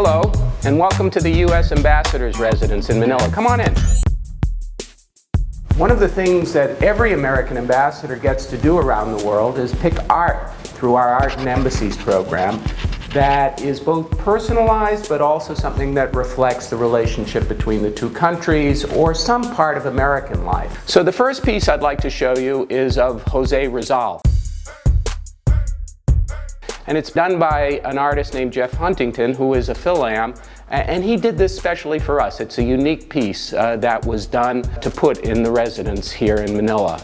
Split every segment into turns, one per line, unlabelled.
Hello, and welcome to the U.S. Ambassador's residence in Manila. Come on in. One of the things that every American ambassador gets to do around the world is pick art through our Art and Embassies program that is both personalized but also something that reflects the relationship between the two countries or some part of American life. So the first piece I'd like to show you is of Jose Rizal. And it's done by an artist named Jeff Huntington, who is a Phil-Am, and he did this specially for us. It's a unique piece that was done to put in the residence here in Manila.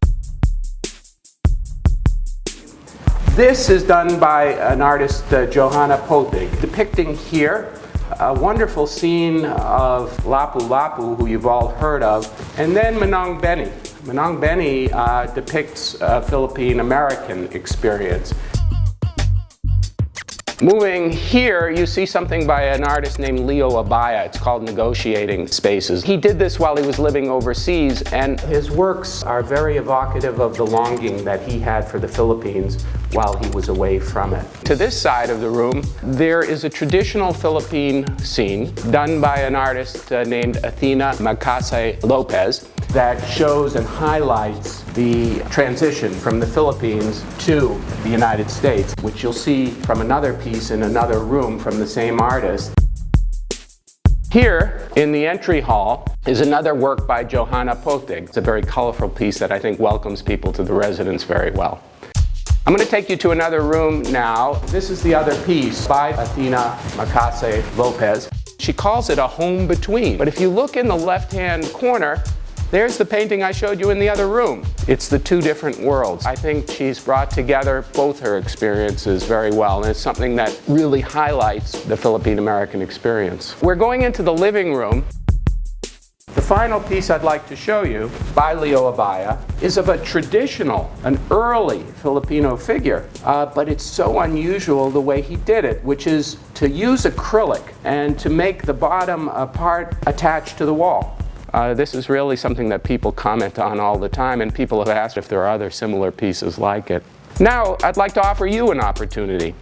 This is done by an artist, JOHANNA, depicting here a wonderful scene of Lapu, who you've all heard of, and then Manong depicts a Philippine-American experience. Moving here, you see something by an artist named ABAYA. It's called Negotiating Spaces. He did this while he was living overseas, and his works are very evocative of the longing that he had for the Philippines while he was away from it. To this side of the room, there is a traditional Philippine scene done by an artist named ATHENA MACCASE-LOPEZ that shows and highlights the transition from the Philippines to the United States, which you'll see from another piece in another room from the same artist. Here, in the entry hall, is another work by JOHANNA. It's a very colorful piece that I think welcomes people to the residence very well. I'm going to take you to another room now. This is the other piece by ATHENA MACCASE-LOPEZ. She calls it a home between, but if you look in the left-hand corner, there's the painting I showed you in the other room. It's the two different worlds. I think she's brought together both her experiences very well, and it's something that really highlights the Philippine-American experience. We're going into the living room. The final piece I'd like to show you, by ABAYA, is of a traditional, an early Filipino figure, but it's so unusual the way he did it, which is to use acrylic and to make the bottom part attached to the wall. This is really something that people comment on all the time, and people have asked if there are other similar pieces like it. Now, I'd like to offer you an opportunity,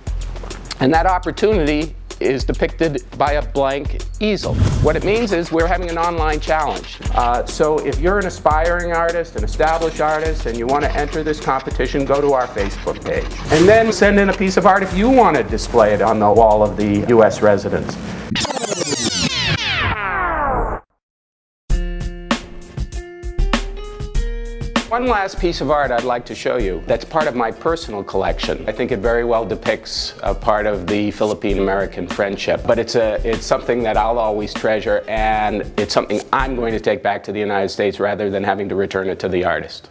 and that opportunity is depicted by a blank easel. What it means is we're having an online challenge. So if you're an aspiring artist, an established artist, and you want to enter this competition, go to our Facebook page. And then send in a piece of art if you want to display it on the wall of the U.S. residence. One last piece of art I'd like to show you that's part of my personal collection. I think it very well depicts a part of the Philippine-American friendship, but it's something that I'll always treasure, and it's something I'm going to take back to the United States rather than having to return it to the artist.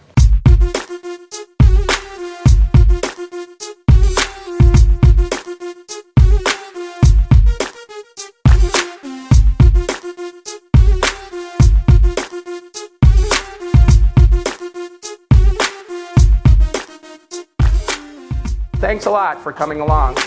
Thanks a lot for coming along.